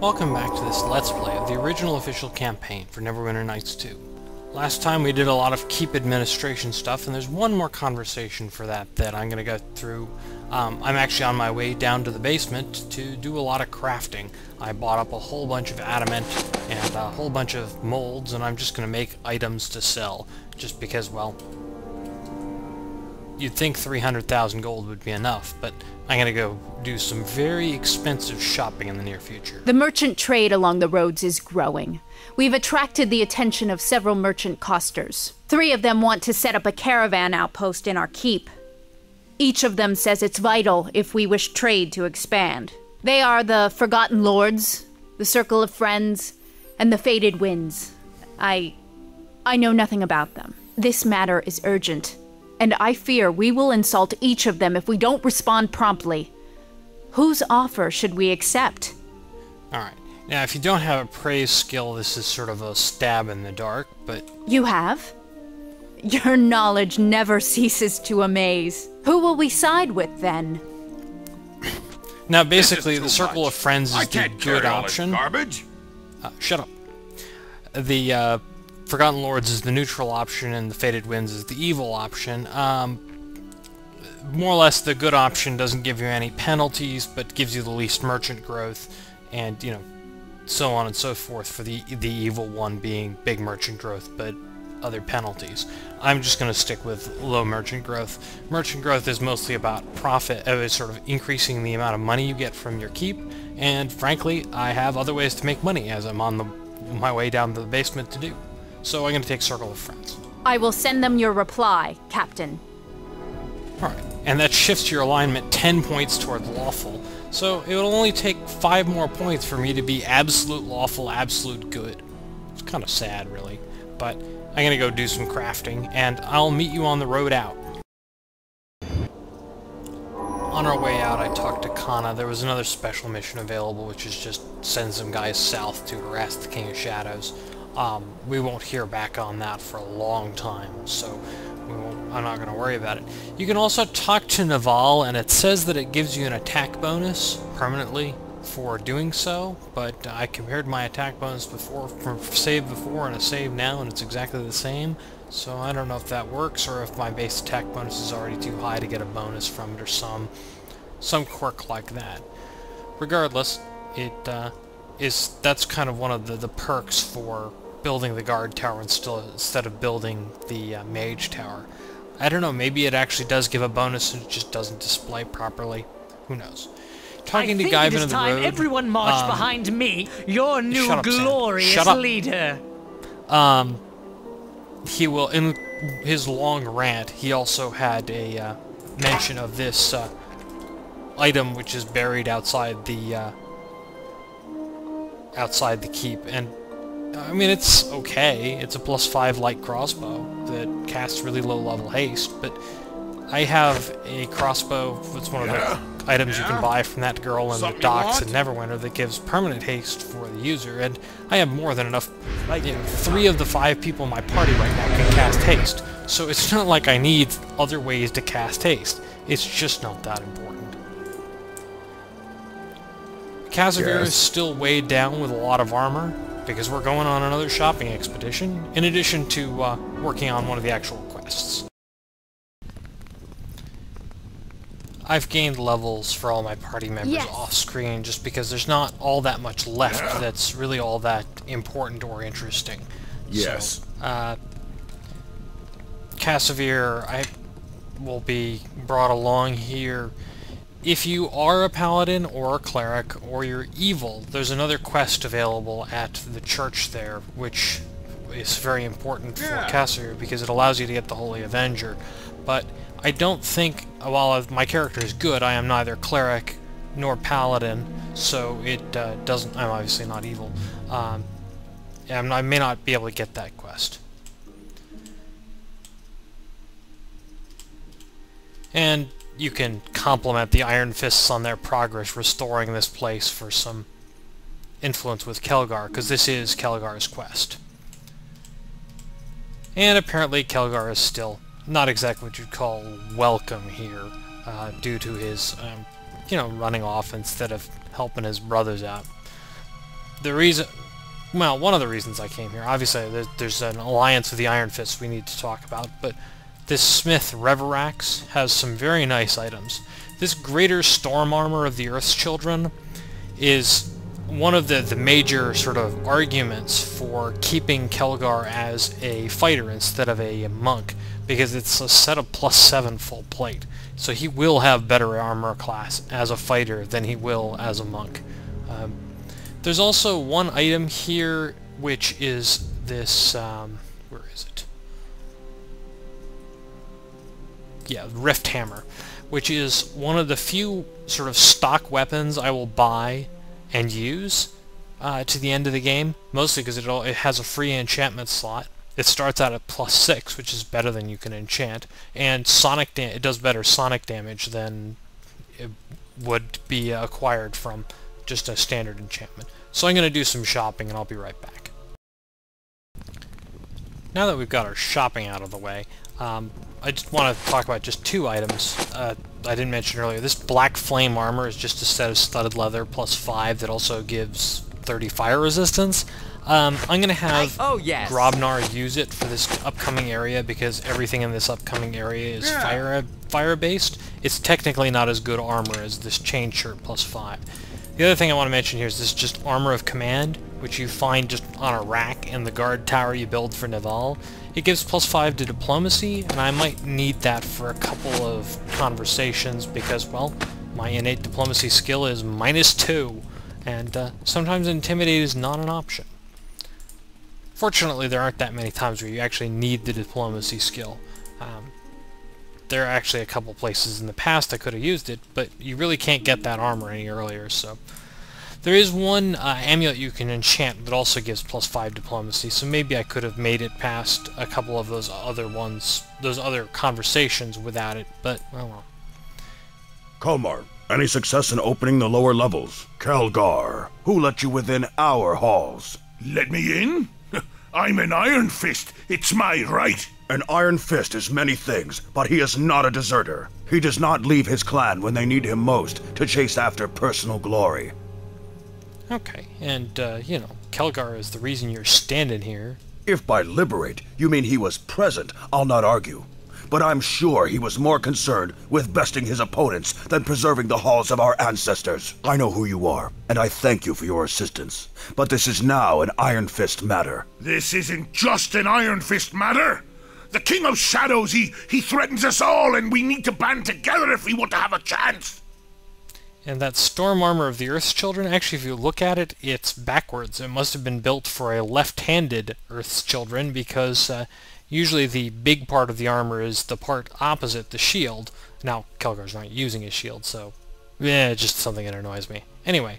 Welcome back to this Let's Play of the original official campaign for Neverwinter Nights 2. Last time we did a lot of keep administration stuff, and there's one more conversation for that I'm going to go through. I'm actually on my way down to the basement to do a lot of crafting. I bought up a whole bunch of adamant and a whole bunch of molds, and I'm just going to make items to sell, just because, well, you'd think 300,000 gold would be enough, but I'm going to go do some very expensive shopping in the near future. The merchant trade along the roads is growing. We've attracted the attention of several merchant costers. 3 of them want to set up a caravan outpost in our keep. Each of them says it's vital if we wish trade to expand. They are the Forgotten Lords, the Circle of Friends, and the Faded Winds. I know nothing about them. This matter is urgent, and I fear we will insult each of them if we don't respond promptly. Whose offer should we accept? Alright, now if you don't have a praise skill, this is sort of a stab in the dark, but... You have? Your knowledge never ceases to amaze. Who will we side with, then? Now, basically, the Circle of Friends is the good option. Garbage. Shut up. The Forgotten Lords is the neutral option, and the Faded Winds is the evil option. More or less, the good option doesn't give you any penalties, but gives you the least merchant growth, and, you know, so on and so forth, for the evil one being big merchant growth, but other penalties. I'm just going to stick with low merchant growth. Merchant growth is mostly about profit, sort of increasing the amount of money you get from your keep, and frankly, I have other ways to make money as I'm on my way down to the basement to do. So I'm going to take Circle of Friends. I will send them your reply, Captain. Alright, and that shifts your alignment 10 points toward lawful, so it will only take 5 more points for me to be absolute lawful, absolute good. It's kind of sad, really, but I'm going to go do some crafting, and I'll meet you on the road out. On our way out, I talked to Kana. There was another special mission available, which is just send some guys south to harass the King of Shadows. We won't hear back on that for a long time, so I'm not going to worry about it. You can also talk to Naval, and it says that it gives you an attack bonus permanently for doing so, but I compared my attack bonus before, from save before and a save now, and it's exactly the same, so I don't know if that works, or if my base attack bonus is already too high to get a bonus from it, or some quirk like that. Regardless, that's kind of one of the perks for building the guard tower instead of building the mage tower. I don't know, maybe it actually does give a bonus and it just doesn't display properly. Who knows? Talking to Guyven of the road. Everyone march behind me, your new glorious leader. He will, in his long rant, he also had a mention of this item which is buried outside the keep, and I mean, it's okay. It's a +5 light crossbow that casts really low-level haste, but I have a crossbow. It's one of the items you can buy from that girl in the docks in Neverwinter that gives permanent haste for the user, and I have more than enough. You know, 3 of the 5 people in my party right now can cast haste, so it's not like I need other ways to cast haste. It's just not that important. Casimir is still weighed down with a lot of armor, because we're going on another shopping expedition, in addition to working on one of the actual quests. I've gained levels for all my party members off-screen, just because there's not all that much left that's really all that important or interesting. Yes. So, Casimir, I will be brought along here. If you are a paladin or a cleric or you're evil, there's another quest available at the church there, which is very important for Casimir because it allows you to get the Holy Avenger. But I don't think, while my character is good, I am neither cleric nor paladin, so it doesn't. I'm obviously not evil. I may not be able to get that quest. And you can compliment the Iron Fists on their progress restoring this place for some influence with Khelgar, because this is Khelgar's quest. And apparently Khelgar is still not exactly what you'd call welcome here, due to his, you know, running off instead of helping his brothers out. the reason... Well, one of the reasons I came here, obviously there's an alliance with the Iron Fist we need to talk about, but this Smith Reverax has some very nice items. This Greater Storm Armor of the Earth's Children is one of the major sort of arguments for keeping Khelgar as a fighter instead of a monk, because it's a set of +7 full plate. So he will have better armor class as a fighter than he will as a monk. There's also one item here, which is this, where is it? Yeah, Rift Hammer, which is one of the few sort of stock weapons I will buy and use to the end of the game, mostly because it has a free enchantment slot. It starts out at +6, which is better than you can enchant, and it does better sonic damage than it would be acquired from just a standard enchantment. So I'm going to do some shopping, and I'll be right back. Now that we've got our shopping out of the way, I just want to talk about just 2 items I didn't mention earlier. This Black Flame Armor is just a set of studded leather +5 that also gives 30 fire resistance. I'm going to have Grobnar use it for this upcoming area because everything in this upcoming area is fire-based. It's technically not as good armor as this chain shirt +5. The other thing I want to mention here is this just Armor of Command, which you find just on a rack in the guard tower you build for Naval. It gives +5 to Diplomacy, and I might need that for a couple of conversations because, well, my innate Diplomacy skill is -2, and sometimes Intimidate is not an option. Fortunately, there aren't that many times where you actually need the Diplomacy skill. There are actually a couple places in the past I could have used it, but you really can't get that armor any earlier, so... There is one amulet you can enchant that also gives +5 Diplomacy, so maybe I could have made it past a couple of those other ones, those other conversations without it, but, well... Kalmar, any success in opening the lower levels? Khelgar, who let you within our halls? Let me in? I'm an Iron Fist. It's my right. An Iron Fist is many things, but he is not a deserter. He does not leave his clan when they need him most to chase after personal glory. Okay, and, you know, Khelgar is the reason you're standing here. If by liberate you mean he was present, I'll not argue. But I'm sure he was more concerned with besting his opponents than preserving the halls of our ancestors. I know who you are, and I thank you for your assistance. But this is now an Iron Fist matter. This isn't just an Iron Fist matter. The King of Shadows, he threatens us all, and we need to band together if we want to have a chance. And that Storm Armor of the Earth's Children, actually, if you look at it, it's backwards. It must have been built for a left-handed Earth's Children, because usually the big part of the armor is the part opposite the shield. Now, Khelgar's not using his shield, so... just something that annoys me. Anyway,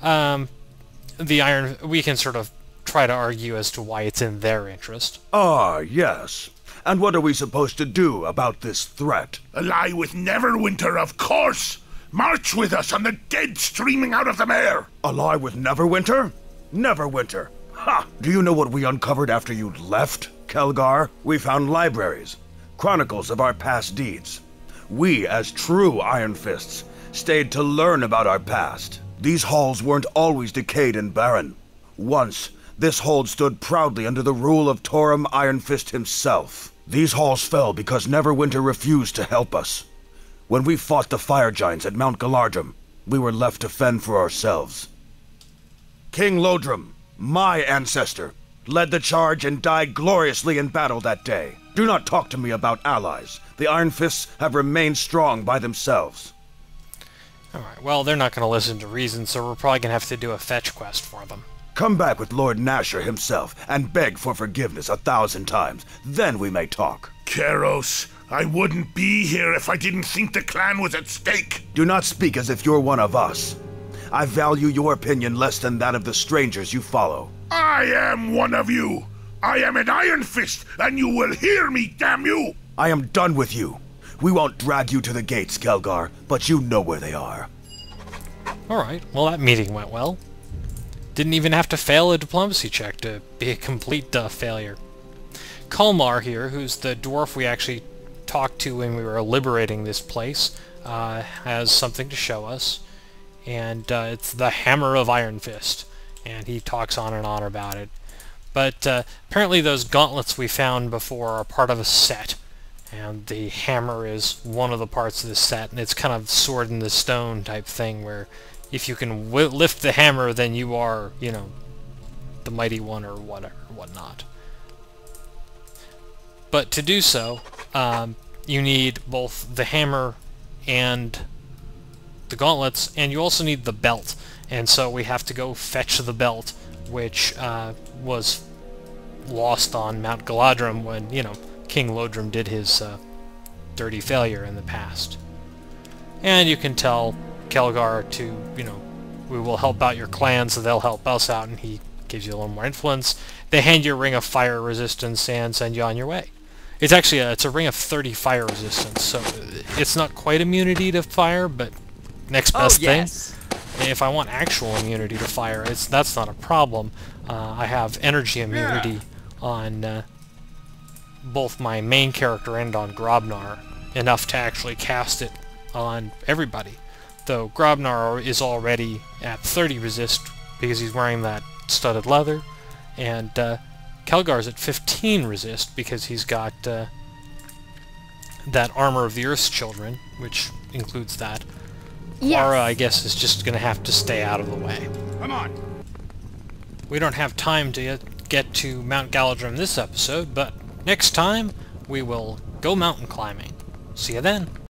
we can sort of try to argue as to why it's in their interest. Ah, yes. And what are we supposed to do about this threat? Ally with Neverwinter, of course! March with us on the dead streaming out of the mare! Ally with Neverwinter? Neverwinter! Ha! Do you know what we uncovered after you left, Khelgar? We found libraries, chronicles of our past deeds. We, as true Iron Fists, stayed to learn about our past. These halls weren't always decayed and barren. Once, this hold stood proudly under the rule of Torum Iron Fist himself. These halls fell because Neverwinter refused to help us. When we fought the fire giants at Mount Galardrum, we were left to fend for ourselves. King Lodrum, my ancestor, led the charge and died gloriously in battle that day. Do not talk to me about allies. The Iron Fists have remained strong by themselves. Alright, well, they're not going to listen to reason, so we're probably going to have to do a fetch quest for them. Come back with Lord Nasher himself and beg for forgiveness 1,000 times. Then we may talk. Keros, I wouldn't be here if I didn't think the clan was at stake. Do not speak as if you're one of us. I value your opinion less than that of the strangers you follow. I am one of you. I am an Iron Fist, and you will hear me, damn you! I am done with you. We won't drag you to the gates, Khelgar, but you know where they are. Alright, well that meeting went well. Didn't even have to fail a diplomacy check to be a complete failure. Kalmar here, who's the dwarf we actually talked to when we were liberating this place, has something to show us. And it's the Hammer of Iron Fist. and he talks on and on about it. But apparently those gauntlets we found before are part of a set, and the hammer is one of the parts of the set, and it's kind of sword in the stone type thing, where if you can lift the hammer, then you are, you know, the mighty one or whatnot. But to do so, you need both the hammer and the gauntlets, and you also need the belt. And so we have to go fetch the belt, which was lost on Mount Galadrim when, you know, King Lodrim did his dirty failure in the past. And you can tell Khelgar to, you know, we will help out your clan, so they'll help us out, and he gives you a little more influence. They hand you a ring of fire resistance and send you on your way. It's actually it's a ring of 30 fire resistance, so it's not quite immunity to fire, but next best thing. If I want actual immunity to fire, that's not a problem. I have energy immunity on both my main character and on Grobnar, enough to actually cast it on everybody. Though Grobnar is already at 30 resist because he's wearing that studded leather, and Khelgar's at 15 resist because he's got that armor of the Earth's Children, which includes that. Clara, I guess, is just going to have to stay out of the way. Come on. We don't have time to get to Mount Galadrim this episode, but next time we will go mountain climbing. See you then.